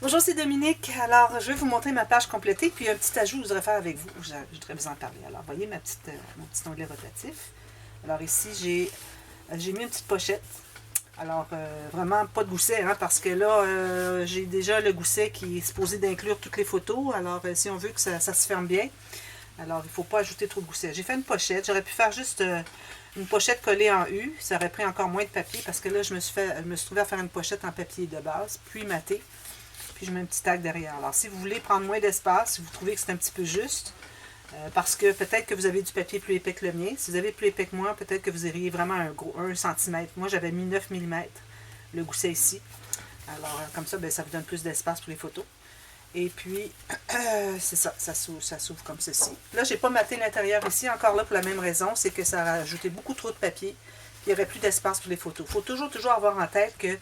Bonjour, c'est Dominique. Alors, je vais vous montrer ma page complétée, puis un petit ajout que je voudrais faire avec vous. Je voudrais vous en parler. Alors, voyez mon petit onglet rotatif. Alors ici, j'ai mis une petite pochette. Alors, vraiment pas de gousset, hein, parce que là, j'ai déjà le gousset qui est supposé d'inclure toutes les photos. Alors, si on veut que ça se ferme bien, alors il ne faut pas ajouter trop de gousset. J'ai fait une pochette. J'aurais pu faire juste une pochette collée en U. Ça aurait pris encore moins de papier, parce que là, je me suis trouvé à faire une pochette en papier de base, puis maté. Puis je mets un petit tag derrière. Alors, si vous voulez prendre moins d'espace, si vous trouvez que c'est un petit peu juste, parce que peut-être que vous avez du papier plus épais que le mien. Si vous avez plus épais que moi, peut-être que vous iriez vraiment un gros 1 cm. Moi, j'avais mis 9 mm, le gousset ici. Alors, comme ça, ben, ça vous donne plus d'espace pour les photos. Et puis, c'est ça, ça s'ouvre comme ceci. Là, j'ai pas maté l'intérieur ici, encore là pour la même raison, c'est que ça a ajouté beaucoup trop de papier. Il n'y aurait plus d'espace pour les photos. Il faut toujours avoir en tête qu'il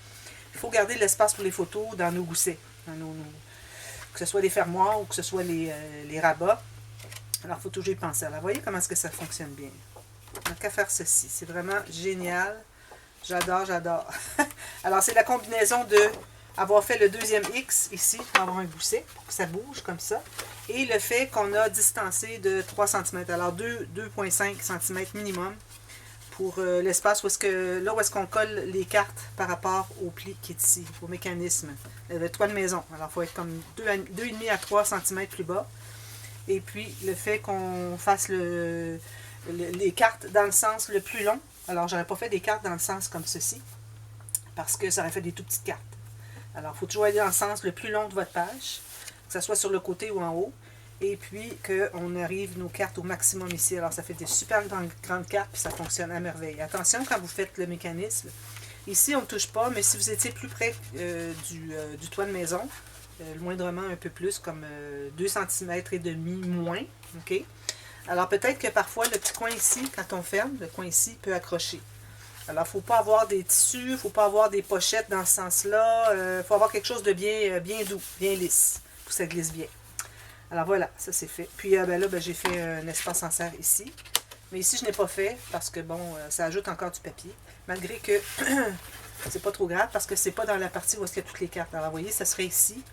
faut garder de l'espace pour les photos dans nos goussets. Que ce soit les fermoirs ou que ce soit les rabats. Alors, il faut toujours y penser. Alors, voyez comment est-ce que ça fonctionne bien. Donc, à faire ceci. C'est vraiment génial. J'adore, j'adore. Alors, c'est la combinaison de avoir fait le deuxième X ici pour avoir un gousset, pour que ça bouge comme ça. Et le fait qu'on a distancé de 3 cm. Alors, 2,5 cm minimum pour l'espace où est-ce qu'on colle les cartes par rapport au pli qui est ici, au mécanisme, le toit de maison. Alors, il faut être comme 2,5 à 3 cm plus bas. Et puis, le fait qu'on fasse les cartes dans le sens le plus long. Alors, j'aurais pas fait des cartes dans le sens comme ceci, parce que ça aurait fait des tout petites cartes. Alors, il faut toujours aller dans le sens le plus long de votre page, que ce soit sur le côté ou en haut. Et puis, qu'on arrive nos cartes au maximum ici. Alors, ça fait des super grandes cartes, puis ça fonctionne à merveille. Attention quand vous faites le mécanisme. Ici, on ne touche pas, mais si vous étiez plus près du toit de maison, moindrement un peu plus, comme 2 cm et demi moins, ok? Alors, peut-être que parfois, le petit coin ici, quand on ferme, le coin ici peut accrocher. Alors, il ne faut pas avoir des tissus, il ne faut pas avoir des pochettes dans ce sens-là. Il faut avoir quelque chose de bien doux, bien lisse, pour que ça glisse bien. Alors voilà, ça c'est fait. Puis ben là, ben, j'ai fait un espace en serre ici. Mais ici, je n'ai pas fait parce que, bon, ça ajoute encore du papier. Malgré que c'est pas trop grave parce que c'est pas dans la partie où il y a toutes les cartes. Alors, vous voyez, ça serait ici.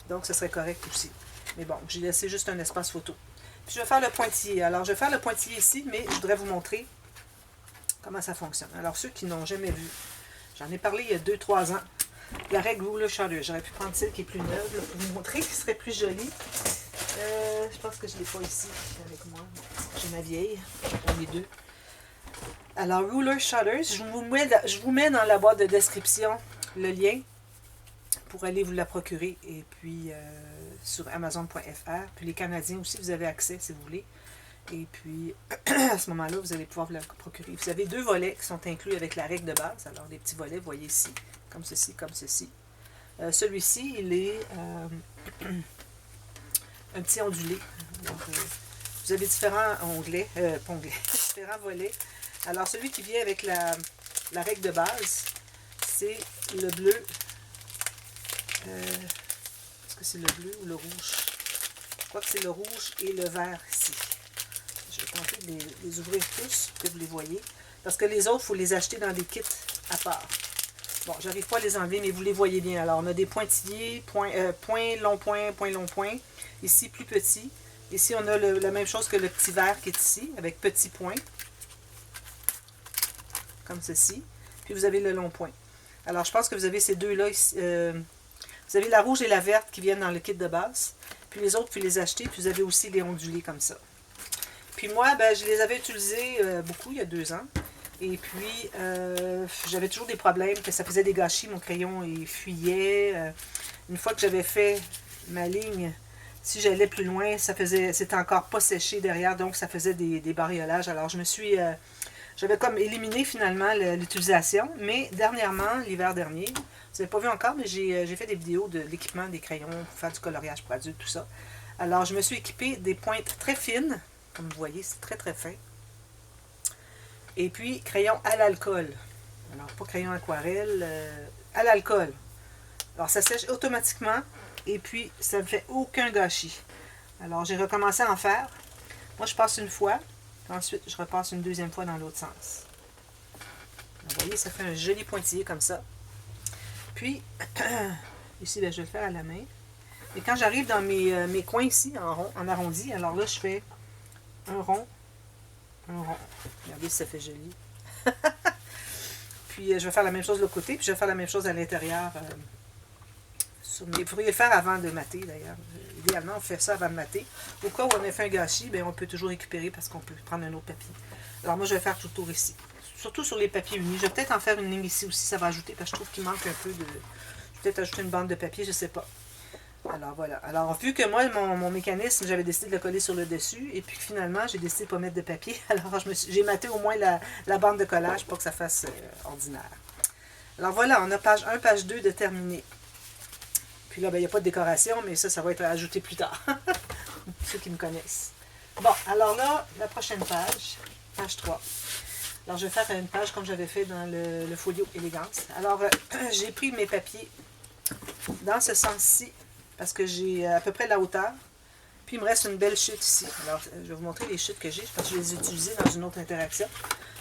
Donc, ça serait correct aussi. Mais bon, j'ai laissé juste un espace photo. Puis, je vais faire le pointillé. Alors, je vais faire le pointillé ici, mais je voudrais vous montrer comment ça fonctionne. Alors, ceux qui n'ont jamais vu, j'en ai parlé il y a 2-3 ans. La règle Ruler Shutter. J'aurais pu prendre celle qui est plus neuve là, pour vous montrer, qui serait plus jolie. Je pense que je ne l'ai pas ici avec moi. J'ai ma vieille. J'en ai deux. Alors, Ruler Shutters, je vous mets dans la boîte de description le lien pour aller vous la procurer. Et puis, sur Amazon.fr. Puis les Canadiens aussi, vous avez accès si vous voulez. Et puis, à ce moment-là, vous allez pouvoir vous la procurer. Vous avez 2 volets qui sont inclus avec la règle de base. Alors, les petits volets, vous voyez ici, comme ceci, comme ceci. Celui-ci, il est un petit ondulé. Donc, vous avez différents différents volets. Alors, celui qui vient avec la règle de base, c'est le bleu. Est-ce que c'est le bleu ou le rouge? Je crois que c'est le rouge et le vert ici. Je vais tenter de les ouvrir tous, pour que vous les voyez. Parce que les autres, il faut les acheter dans des kits à part. Bon, j'arrive pas à les enlever, mais vous les voyez bien. Alors, on a des pointillés, point, long point, long point. Ici, plus petit. Ici, on a la même chose que le petit vert qui est ici, avec petit point. Comme ceci. Puis, vous avez le long point. Alors, je pense que vous avez ces deux-là. Vous avez la rouge et la verte qui viennent dans le kit de base. Puis, les autres, vous les achetez. Puis, vous avez aussi les ondulés comme ça. Puis, moi, ben, je les avais utilisés beaucoup il y a 2 ans. Et puis, j'avais toujours des problèmes, que ça faisait des gâchis, mon crayon il fuyait. Une fois que j'avais fait ma ligne, si j'allais plus loin, c'était encore pas séché derrière, donc ça faisait des bariolages. Alors, j'avais comme éliminé finalement l'utilisation, mais dernièrement, l'hiver dernier, vous n'avez pas vu encore, mais j'ai fait des vidéos de l'équipement des crayons pour faire du coloriage pour adultes, tout ça. Alors, je me suis équipée des pointes très fines, comme vous voyez, c'est très très fin. Et puis, crayon à l'alcool. Alors, pas crayon aquarelle, à l'alcool. Alors, ça sèche automatiquement et puis, ça ne fait aucun gâchis. Alors, j'ai recommencé à en faire. Moi, je passe une fois, puis ensuite, je repasse une deuxième fois dans l'autre sens. Vous voyez, ça fait un joli pointillé comme ça. Puis, ici, ben, je vais le faire à la main. Et quand j'arrive dans mes coins ici, en rond, en arrondi, alors là, je fais un rond, un rond. Regardez si ça fait joli. Puis je vais faire la même chose de l'autre côté, puis je vais faire la même chose à l'intérieur. Vous pourriez le faire avant de mater, d'ailleurs. Idéalement, on fait ça avant de mater. Au cas où on a fait un gâchis, bien, on peut toujours récupérer parce qu'on peut prendre un autre papier. Alors moi, je vais faire tout le tour ici. Surtout sur les papiers unis. Je vais peut-être en faire une ligne ici aussi, ça va ajouter, parce que je trouve qu'il manque un peu de... Je vais peut-être ajouter une bande de papier, je ne sais pas. Alors voilà. Alors vu que moi, mon mécanisme, j'avais décidé de le coller sur le dessus, et puis finalement, j'ai décidé de ne pas mettre de papier. Alors j'ai maté au moins la bande de collage pour que ça fasse ordinaire. Alors voilà, on a page 1, page 2 de terminé. Puis là, ben, il n'y a pas de décoration, mais ça va être ajouté plus tard. Ceux qui me connaissent. Bon, alors là, la prochaine page, page 3. Alors, je vais faire une page comme j'avais fait dans le folio Élégance. Alors, j'ai pris mes papiers dans ce sens-ci, parce que j'ai à peu près la hauteur. Puis, il me reste une belle chute ici. Alors, je vais vous montrer les chutes que j'ai, parce que je les ai utilisées dans une autre interaction.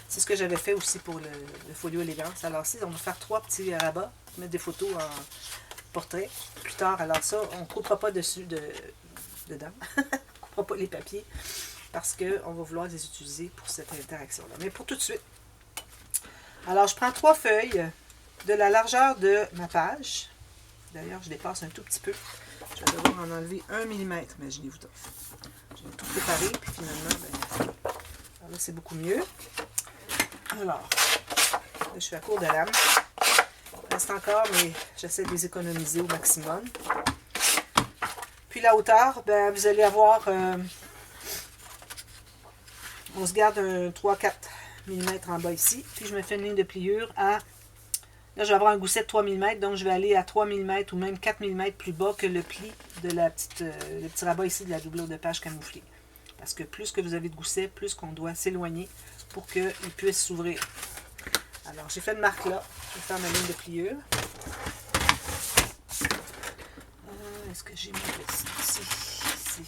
C'est ce que j'avais fait aussi pour le folio Élégance. Alors, ici, on va faire 3 petits rabats, mettre des photos en portrait plus tard. Alors ça, on ne coupera pas dessus dedans. On ne coupera pas les papiers parce qu'on va vouloir les utiliser pour cette interaction-là. Mais pour tout de suite. Alors, je prends 3 feuilles de la largeur de ma page. D'ailleurs, je dépasse un tout petit peu. Je vais devoir en enlever 1 mm, imaginez-vous donc. Je vais tout préparer, puis finalement, là, c'est beaucoup mieux. Alors, là, je suis à court de lame. Il reste encore, mais j'essaie de les économiser au maximum. Puis la hauteur, ben, vous allez avoir, on se garde un 3-4 mm en bas ici. Puis je me fais une ligne de pliure à, là je vais avoir un gousset de 3 mm, donc je vais aller à 3 mm ou même 4 mm plus bas que le pli de le petit rabat ici de la doublure de page camouflée. Parce que plus que vous avez de gousset, plus qu'on doit s'éloigner pour qu'il puisse s'ouvrir. Alors j'ai fait une marque là. Je vais faire ma ligne de pliure. Est-ce que j'ai mis ici? Ici.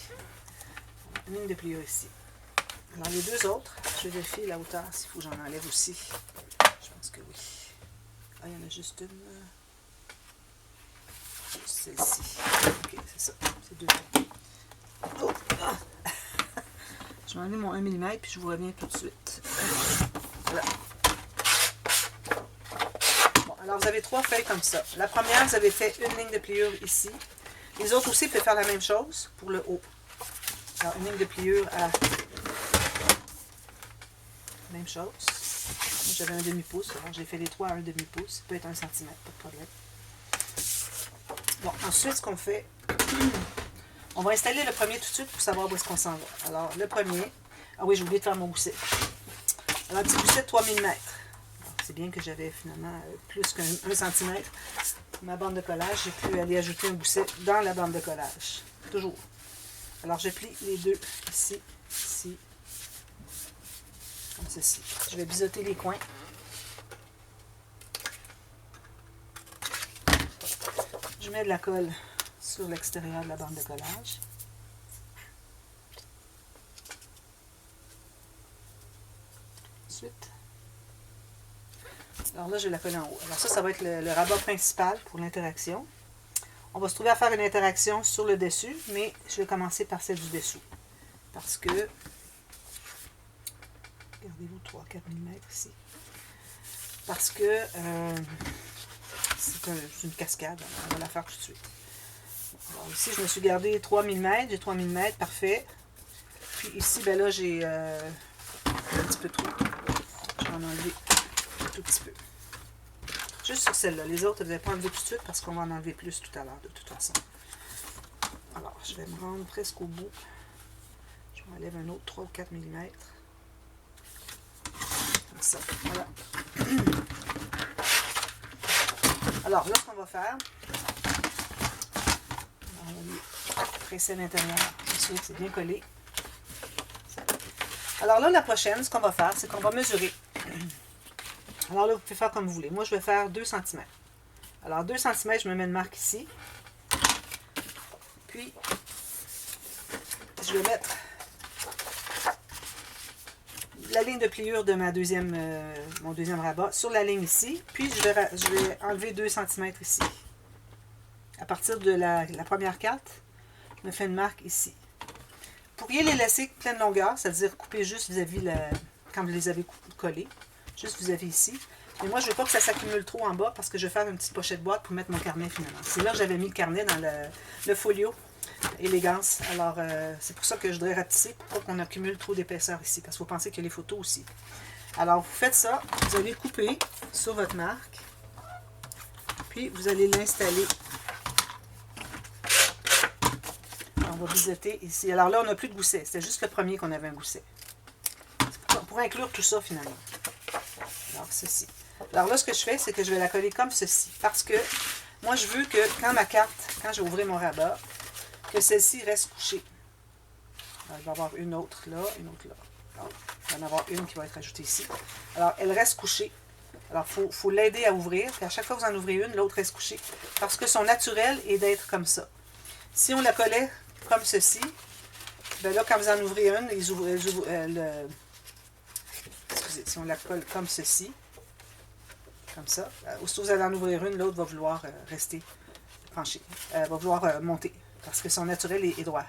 Une ligne de pliure ici. Alors les deux autres, je vais vérifier la hauteur s'il faut que j'en enlève aussi. Je pense que oui. Ah, il y en a juste une. Juste celle-ci. Ok, c'est ça. C'est deux. Oh! Ah. Je vais enlever mon 1 mm puis je vous reviens tout de suite. Voilà. Alors, vous avez 3 feuilles comme ça. La première, vous avez fait une ligne de pliure ici. Les autres aussi peuvent faire la même chose pour le haut. Alors, une ligne de pliure à... Même chose. J'avais un demi-pouce. Alors, j'ai fait les 3 à un demi-pouce. Ça peut être 1 cm, pas de problème. Bon, ensuite, ce qu'on fait... On va installer le premier tout de suite pour savoir où est-ce qu'on s'en va. Alors, le premier... Ah oui, j'ai oublié de faire mon gousset. Alors, un petit gousset de 3 mm. C'est bien que j'avais finalement plus qu'1 cm. Ma bande de collage, j'ai pu aller ajouter un gousset dans la bande de collage. Toujours. Alors, je plie les deux ici, ici, comme ceci. Je vais biseauter les coins. Je mets de la colle sur l'extérieur de la bande de collage. Ensuite, alors là, je vais la coller en haut. Alors ça va être le rabat principal pour l'interaction. On va se trouver à faire une interaction sur le dessus, mais je vais commencer par celle du dessous. Parce que, regardez-vous, 3-4 mm ici. Parce que c'est une cascade, on va la faire tout de suite. Alors ici, je me suis gardé 3 mm, j'ai 3 mm, parfait. Puis ici, ben là, j'ai un petit peu trop. Je vais en enlever un tout petit peu. Juste sur celle-là. Les autres, vous n'allez pas enlever tout de suite parce qu'on va en enlever plus tout à l'heure, de toute façon. Alors, je vais me rendre presque au bout. Je m'enlève un autre 3 ou 4 mm. Comme ça. Voilà. Alors, là, ce qu'on va faire, on va aller presser à l'intérieur. Ensuite, c'est bien collé. Alors là, la prochaine, ce qu'on va faire, c'est qu'on va mesurer. Alors là, vous pouvez faire comme vous voulez. Moi, je vais faire 2 cm. Alors, 2 cm, je me mets une marque ici. Puis, je vais mettre la ligne de pliure de mon deuxième rabat sur la ligne ici. Puis, je vais enlever 2 cm ici. à partir de la première carte, je me fais une marque ici. Vous pourriez les laisser pleine longueur, c'est-à-dire couper juste vis-à-vis quand vous les avez collés, juste vis-à-vis ici. Mais moi, je ne veux pas que ça s'accumule trop en bas parce que je vais faire une petite pochette boîte pour mettre mon carnet finalement. C'est là que j'avais mis le carnet dans le folio élégance. Alors, c'est pour ça que je voudrais rapetisser pour pas qu'on accumule trop d'épaisseur ici, parce qu'il faut penser qu'il y a les photos aussi. Alors, vous faites ça, vous allez couper sur votre marque, puis vous allez l'installer. On va biseauter ici. Alors là, on n'a plus de gousset. C'était juste le premier qu'on avait un gousset. Pour inclure tout ça, finalement. Alors, ceci. Alors là, ce que je fais, c'est que je vais la coller comme ceci. Parce que moi, je veux que quand ma carte, quand je vais ouvrir mon rabat, que celle-ci reste couchée. Alors, il va y avoir une autre là, une autre là. Alors, il va y en avoir une qui va être ajoutée ici. Alors, elle reste couchée. Alors, il faut l'aider à ouvrir. Puis à chaque fois que vous en ouvrez une, l'autre reste couchée. Parce que son naturel est d'être comme ça. Si on la collait comme ceci, ben là, quand vous en ouvrez une, excusez, si on la colle comme ceci, comme ça, aussitôt que vous allez en ouvrir une, l'autre va vouloir rester penché, va vouloir monter, parce que son naturel est droit.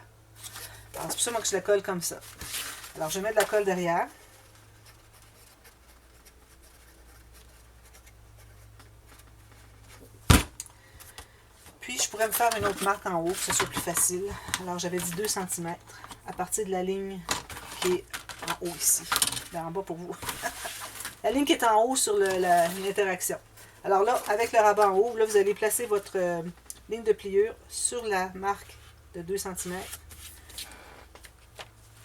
Alors, c'est pour ça moi, que je la colle comme ça. Alors, je mets de la colle derrière. Puis, je pourrais me faire une autre marque en haut, pour que ce soit plus facile. Alors, j'avais dit 2 cm à partir de la ligne qui est en haut ici. Là, en bas pour vous. La ligne qui est en haut sur l'interaction. Alors là, avec le rabat en haut, là, vous allez placer votre ligne de pliure sur la marque de 2 cm.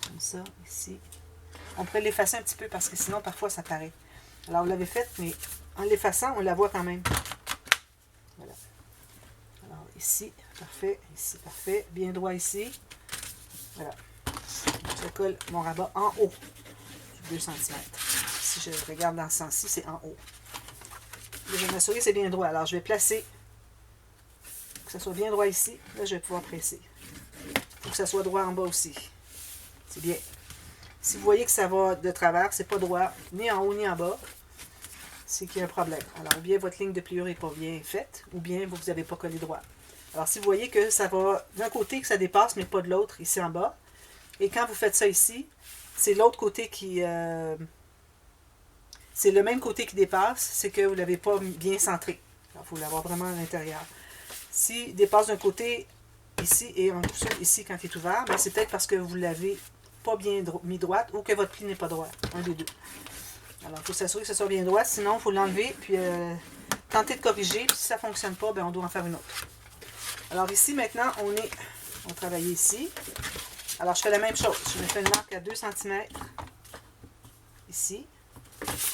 Comme ça, ici. On pourrait l'effacer un petit peu parce que sinon, parfois, ça paraît. Alors, vous l'avez faite, mais en l'effaçant, on la voit quand même. Voilà. Alors, ici, parfait. Bien droit ici. Voilà. Je colle mon rabat en haut du 2 cm. Si je regarde dans ce sens-ci, c'est en haut. Là, je vais m'assurer que c'est bien droit. Alors, je vais placer, que ça soit bien droit ici. Là, je vais pouvoir presser. Il faut que ça soit droit en bas aussi. C'est bien. Si vous voyez que ça va de travers, c'est pas droit, ni en haut ni en bas, c'est qu'il y a un problème. Alors, ou bien votre ligne de pliure n'est pas bien faite, ou bien vous n'avez pas collé droit. Alors, si vous voyez que ça va d'un côté que ça dépasse, mais pas de l'autre, ici en bas, et quand vous faites ça ici, c'est l'autre côté qui... c'est le même côté qui dépasse, c'est que vous ne l'avez pas bien centré. Il faut l'avoir vraiment à l'intérieur. S'il dépasse d'un côté ici et en dessous ici quand il est ouvert, ben c'est peut-être parce que vous l'avez pas bien mis droite ou que votre pli n'est pas droit. Un des deux. Alors, il faut s'assurer que ce soit bien droit, sinon il faut l'enlever, puis tenter de corriger. Puis si ça ne fonctionne pas, ben on doit en faire une autre. Alors ici, maintenant, on va travailler ici. Alors, je fais la même chose. Je me fais une marque à 2 cm. Ici.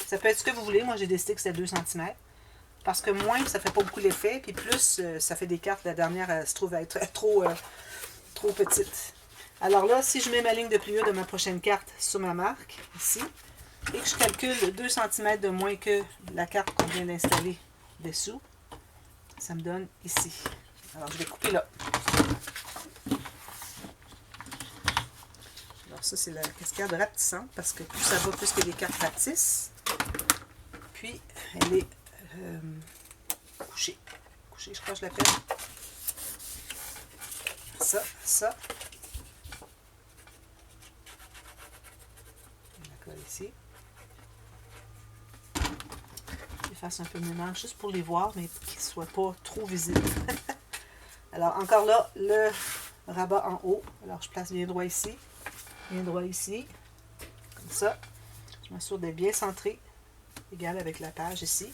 Ça peut être ce que vous voulez. Moi, j'ai décidé que c'était 2 cm. Parce que moins, ça ne fait pas beaucoup l'effet. Puis plus, ça fait des cartes. La dernière, se trouve à être trop petite. Alors là, si je mets ma ligne de pliure de ma prochaine carte sur ma marque, ici, et que je calcule 2 cm de moins que la carte qu'on vient d'installer dessous, ça me donne ici. Alors, je vais couper là. Alors, ça, c'est la cascade rapetissante parce que plus ça va, plus que les cartes rapetissent. Puis, elle est couchée. Couchée, je crois que je l'appelle. Ça. On la colle ici. Je fasse un peu de mélange juste pour les voir, mais qu'ils ne soient pas trop visibles. Alors, encore là, le rabat en haut. Alors, je place bien droit ici. Bien droit ici. Comme ça. Je m'assure d'être bien centré. Égal avec la page ici.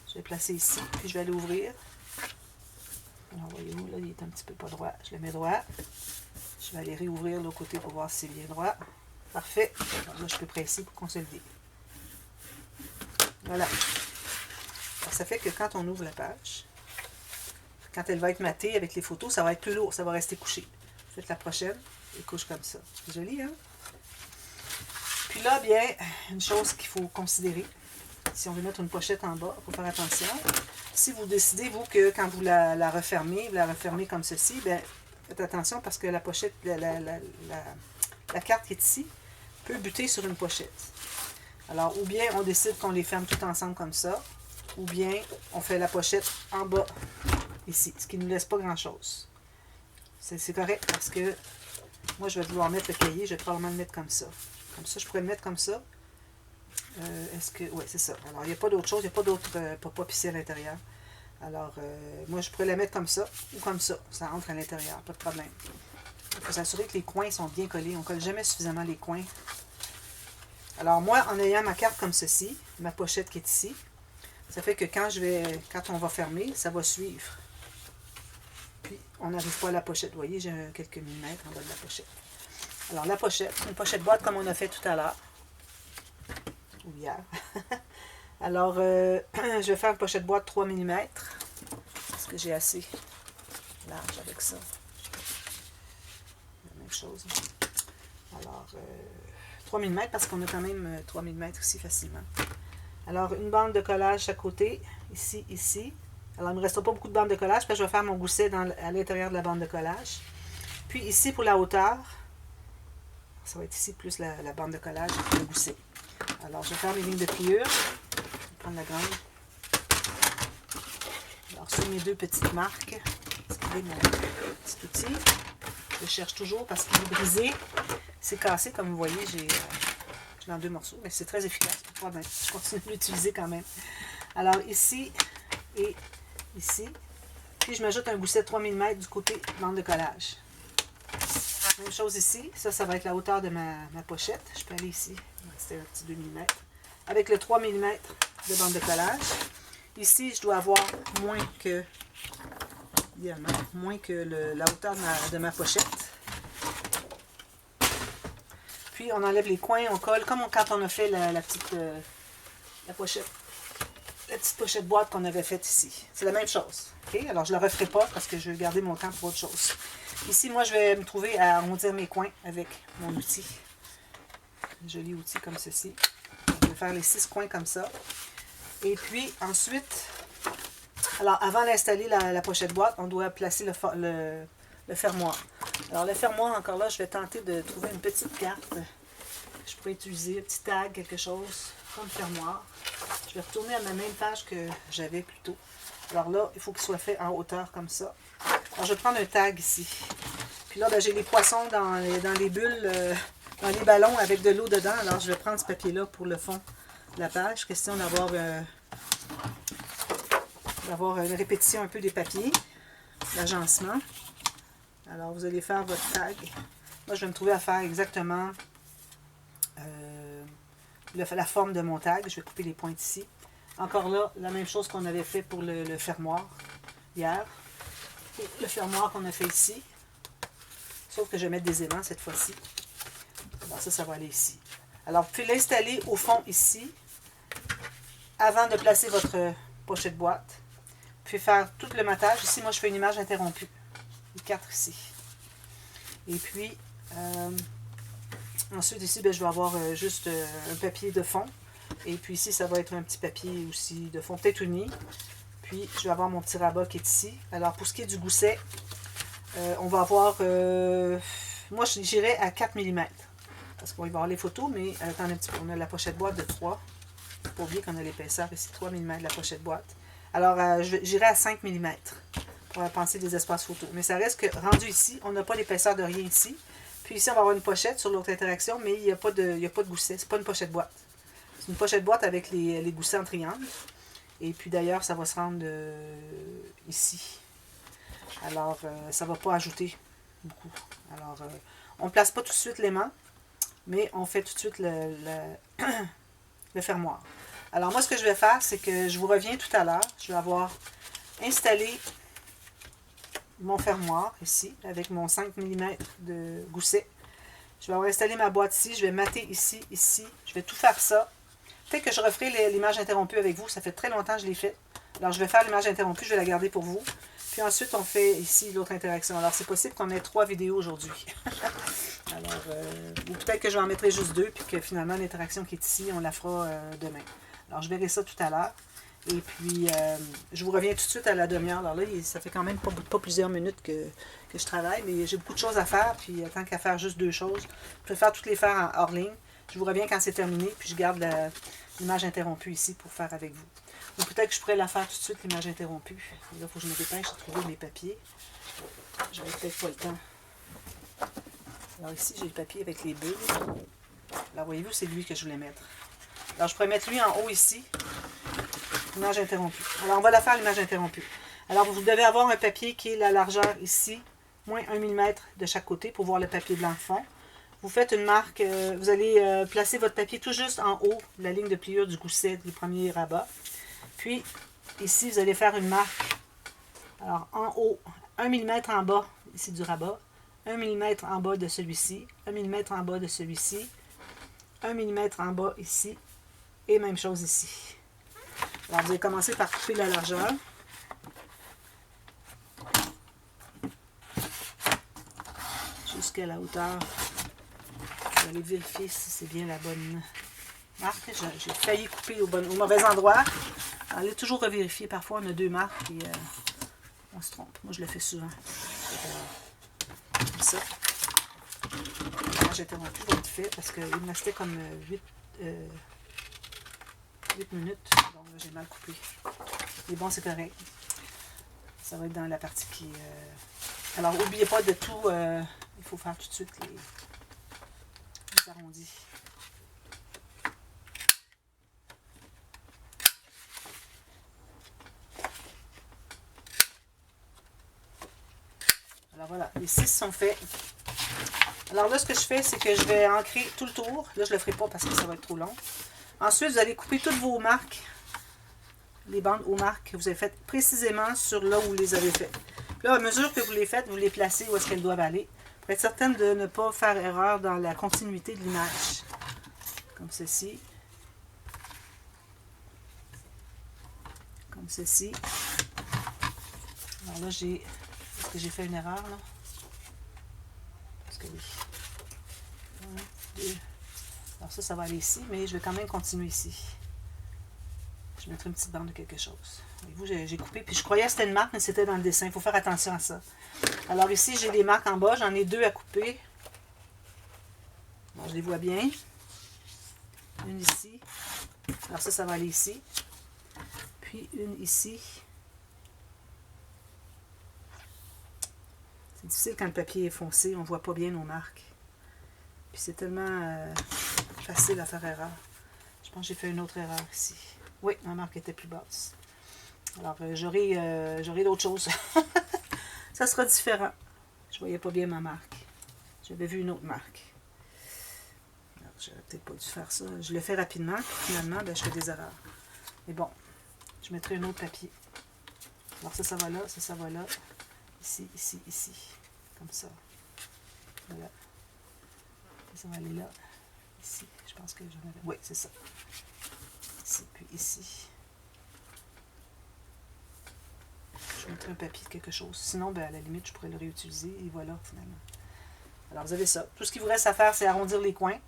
Je vais placer ici. Puis, je vais aller ouvrir. Alors, voyez-vous, là, il est un petit peu pas droit. Je le mets droit. Je vais aller réouvrir l'autre côté pour voir si c'est bien droit. Parfait. Alors, là, je peux presser pour consolider. Voilà. Alors, ça fait que quand on ouvre la page, quand elle va être matée avec les photos, ça va être plus lourd, ça va rester couché. Faites la prochaine, et couche comme ça. C'est joli, hein? Puis là, bien, une chose qu'il faut considérer, si on veut mettre une pochette en bas, il faut faire attention. Si vous décidez, vous, que quand vous la refermez, vous la refermez comme ceci, bien, faites attention parce que la pochette, la carte qui est ici, peut buter sur une pochette. Alors, ou bien on décide qu'on les ferme tout ensemble comme ça, ou bien on fait la pochette en bas ici, ce qui ne nous laisse pas grand-chose. C'est correct parce que moi, je vais vouloir mettre le cahier, je vais probablement le mettre comme ça. Comme ça, je pourrais le mettre comme ça. Est-ce que... Oui, c'est ça. Alors, il n'y a pas d'autre chose, il n'y a pas d'autre pop-up ici à l'intérieur. Alors, moi, je pourrais la mettre comme ça ou comme ça. Ça entre à l'intérieur, pas de problème. Il faut s'assurer que les coins sont bien collés. On ne colle jamais suffisamment les coins. Alors, moi, en ayant ma carte comme ceci, ma pochette qui est ici, ça fait que quand on va fermer, ça va suivre. Puis, on n'arrive pas à la pochette. Vous voyez, j'ai quelques millimètres en bas de la pochette. Alors, la pochette, une pochette boîte comme on a fait tout à l'heure. Ou hier. Alors, je vais faire une pochette boîte 3 mm. Est-ce que j'ai assez large avec ça? La même chose. Alors, 3 mm parce qu'on a quand même 3 mm ici facilement. Alors, une bande de collage à côté, ici, ici. Alors, il ne me restera pas beaucoup de bande de collage, parce que je vais faire mon gousset à l'intérieur de la bande de collage. Puis ici, pour la hauteur, ça va être ici plus la bande de collage et le gousset. Alors, je vais faire mes lignes de pliure. Je vais prendre la grande. Alors, sur mes deux petites marques, excusez mon petit outil. Je cherche toujours parce qu'il est brisé. C'est cassé, comme vous voyez, j'ai en deux morceaux, mais c'est très efficace. Je continue de l'utiliser quand même. Alors, ici et ici. Puis, je m'ajoute un gousset de 3 mm du côté bande de collage. Même chose ici. Ça va être la hauteur de ma pochette. Je peux aller ici. C'était un petit 2 mm. Avec le 3 mm de bande de collage. Ici, je dois avoir moins que, idéalement, la hauteur de ma pochette. Puis, on enlève les coins, on colle, comme quand on a fait la petite pochette boîte qu'on avait faite ici. C'est la même chose. Okay? Alors, je ne le referai pas parce que je vais garder mon temps pour autre chose. Ici, moi, je vais me trouver à arrondir mes coins avec mon outil. Un joli outil comme ceci. Je vais faire les 6 coins comme ça. Et puis, ensuite, alors, avant d'installer la pochette boîte, on doit placer le fermoir. Alors, le fermoir, encore là, je vais tenter de trouver une petite carte. Je pourrais utiliser un petit tag, quelque chose, comme fermoir. Je vais retourner à ma même page que j'avais plus tôt. Alors là, il faut qu'il soit fait en hauteur comme ça. Alors, je vais prendre un tag ici. Puis là, ben, j'ai les poissons dans les bulles, dans les ballons avec de l'eau dedans. Alors, je vais prendre ce papier-là pour le fond de la page. Question d'avoir une répétition un peu des papiers, l'agencement. Alors, vous allez faire votre tag. Moi, je vais me trouver à faire exactement la forme de mon tag. Je vais couper les pointes ici. Encore là, la même chose qu'on avait fait pour le fermoir hier. Et le fermoir qu'on a fait ici. Sauf que je vais mettre des aimants cette fois-ci. Alors ça va aller ici. Alors, vous pouvez l'installer au fond ici, avant de placer votre pochette boîte. Vous pouvez faire tout le matage. Ici, moi, je fais une image interrompue. Les 4 ici. Et puis, ensuite, ici, ben, je vais avoir juste un papier de fond. Et puis ici, ça va être un petit papier aussi de fond, peut-être uni. Puis, je vais avoir mon petit rabat qui est ici. Alors, pour ce qui est du gousset, on va avoir... moi, j'irai à 4 mm. Parce qu'on va y voir les photos, mais attendez un petit peu. On a la pochette boîte de 3. Il ne faut pas oublier qu'on a l'épaisseur ici, 3 mm de la pochette boîte. Alors, j'irai à 5 mm pour penser des espaces photos. Mais ça reste que, rendu ici, on n'a pas l'épaisseur de rien ici. Puis ici, on va avoir une pochette sur l'autre interaction, mais il n'y a pas de gousset. C'est pas une pochette boîte. C'est une pochette boîte avec les goussets en triangle. Et puis d'ailleurs, ça va se rendre ici. Alors, ça ne va pas ajouter beaucoup. Alors, on ne place pas tout de suite l'aimant, mais on fait tout de suite le fermoir. Alors, moi, ce que je vais faire, c'est que je vous reviens tout à l'heure. Je vais avoir installé mon fermoir ici, avec mon 5 mm de gousset. Je vais avoir installé ma boîte ici. Je vais mater ici, ici. Je vais tout faire ça. Peut-être que je referai l'image interrompue avec vous. Ça fait très longtemps que je l'ai fait. Alors, je vais faire l'image interrompue. Je vais la garder pour vous. Puis ensuite, on fait ici l'autre interaction. Alors, c'est possible qu'on ait 3 vidéos aujourd'hui. Alors, ou peut-être que je en mettrai juste 2, puis que finalement, l'interaction qui est ici, on la fera demain. Alors, je verrai ça tout à l'heure. Et puis, je vous reviens tout de suite à la demi-heure. Alors là, ça fait quand même pas plusieurs minutes que je travaille, mais j'ai beaucoup de choses à faire. Puis, tant qu'à faire juste 2 choses, je préfère toutes les faire en hors ligne. Je vous reviens quand c'est terminé, puis je garde l'image interrompue ici pour faire avec vous. Ou peut-être que je pourrais la faire tout de suite, l'image interrompue. Là, il faut que je me dépêche de trouver mes papiers. J'avais peut-être pas le temps. Alors ici, j'ai le papier avec les bulles. Là, voyez-vous, c'est lui que je voulais mettre. Alors, je pourrais mettre lui en haut ici. Image interrompue. Alors, on va la faire, l'image interrompue. Alors, vous devez avoir un papier qui est la largeur ici, moins 1 mm de chaque côté pour voir le papier blanc fond. Vous faites une marque, vous allez placer votre papier tout juste en haut, la ligne de pliure du gousset du premier rabat. Puis, ici, vous allez faire une marque. Alors, en haut, 1 mm en bas, ici du rabat, 1 mm en bas de celui-ci, 1 mm en bas de celui-ci, 1 mm en bas ici, et même chose ici. Alors, vous allez commencer par couper la largeur. Jusqu'à la hauteur. Je vais aller vérifier si c'est bien la bonne marque. J'ai failli couper au mauvais endroit. Allez toujours revérifier. Parfois, on a deux marques et on se trompe. Moi, je le fais souvent. Comme ça. J'ai interrompu vite fait parce qu'il me restait comme 8 minutes. Donc, j'ai mal coupé. Mais bon, c'est correct. Ça va être dans la partie qui... Alors, n'oubliez pas de tout... il faut faire tout de suite les arrondis. Alors voilà, les 6 sont faits. Alors là, ce que je fais, c'est que je vais ancrer tout le tour. Là, je ne le ferai pas parce que ça va être trop long. Ensuite, vous allez couper toutes vos marques, les bandes aux marques que vous avez faites précisément sur là où vous les avez faites. Là, à mesure que vous les faites, vous les placez où est-ce qu'elles doivent aller. Pour être certaine de ne pas faire erreur dans la continuité de l'image. Comme ceci. Comme ceci. Alors là, est-ce que j'ai fait une erreur, là? Parce que oui. 1, 2. Alors ça va aller ici, mais je vais quand même continuer ici. Je mettrai une petite bande de quelque chose. Voyez-vous, j'ai coupé, puis je croyais que c'était une marque, mais c'était dans le dessin. Il faut faire attention à ça. Alors ici, j'ai des marques en bas. J'en ai 2 à couper. Bon, je les vois bien. Une ici. Alors ça va aller ici. Puis une ici. C'est difficile quand le papier est foncé. On ne voit pas bien nos marques. Puis c'est tellement facile à faire erreur. Je pense que j'ai fait une autre erreur ici. Oui, ma marque était plus basse. Alors, j'aurai d'autres choses. Ça sera différent. Je ne voyais pas bien ma marque. J'avais vu une autre marque. J'aurais peut-être pas dû faire ça. Je le fais rapidement. Finalement, ben, je fais des erreurs. Mais bon, je mettrai un autre papier. Alors ça va là, ça va là. Ici, ici, ici. Comme ça. Voilà. Ça va aller là. Ici. Je pense que j'en avais... Oui, c'est ça. Ici, puis ici. Je mettrai un papier de quelque chose. Sinon, ben, à la limite, je pourrais le réutiliser. Et voilà, finalement. Alors, vous avez ça. Tout ce qu'il vous reste à faire, c'est arrondir les coins,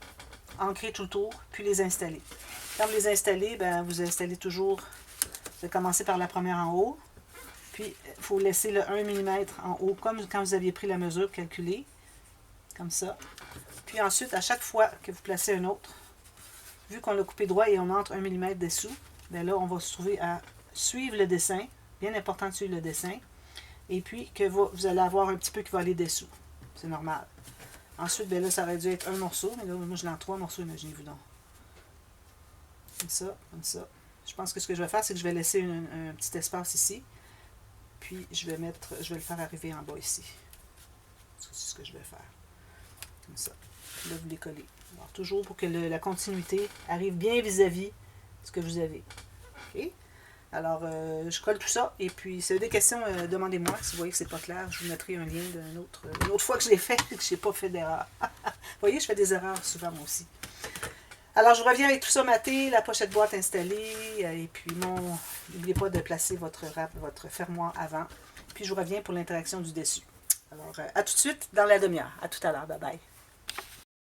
ancrer tout le tour, puis les installer. Quand vous les installez, ben, vous installez toujours... Vous allez commencer par la première en haut. Puis, il faut laisser le 1 mm en haut, comme quand vous aviez pris la mesure calculée. Comme ça. Puis ensuite, à chaque fois que vous placez un autre, vu qu'on l'a coupé droit et on entre 1 mm dessous, bien là, on va se trouver à suivre le dessin. Bien important de suivre le dessin. Et puis, que vous allez avoir un petit peu qui va aller dessous. C'est normal. Ensuite, bien là, ça aurait dû être un morceau. Mais là, moi, je l'ai en 3 morceaux, imaginez-vous donc. Comme ça, comme ça. Je pense que ce que je vais faire, c'est que je vais laisser un petit espace ici. Puis, je vais le faire arriver en bas ici. C'est ce que je vais faire. Comme ça. Là, vous les collez. Alors, toujours pour que la continuité arrive bien vis-à-vis de ce que vous avez. OK? Alors, je colle tout ça. Et puis, si vous avez des questions, demandez-moi. Si vous voyez que c'est pas clair, je vous mettrai un lien d'une autre fois que je l'ai fait et que je n'ai pas fait d'erreur. Vous voyez, je fais des erreurs souvent, moi aussi. Alors, je reviens avec tout ça maté, la pochette boîte installée. Et puis, n'oubliez pas de placer votre fermoir avant. Puis, je vous reviens pour l'interaction du dessus. Alors, à tout de suite dans la demi-heure. À tout à l'heure. Bye bye.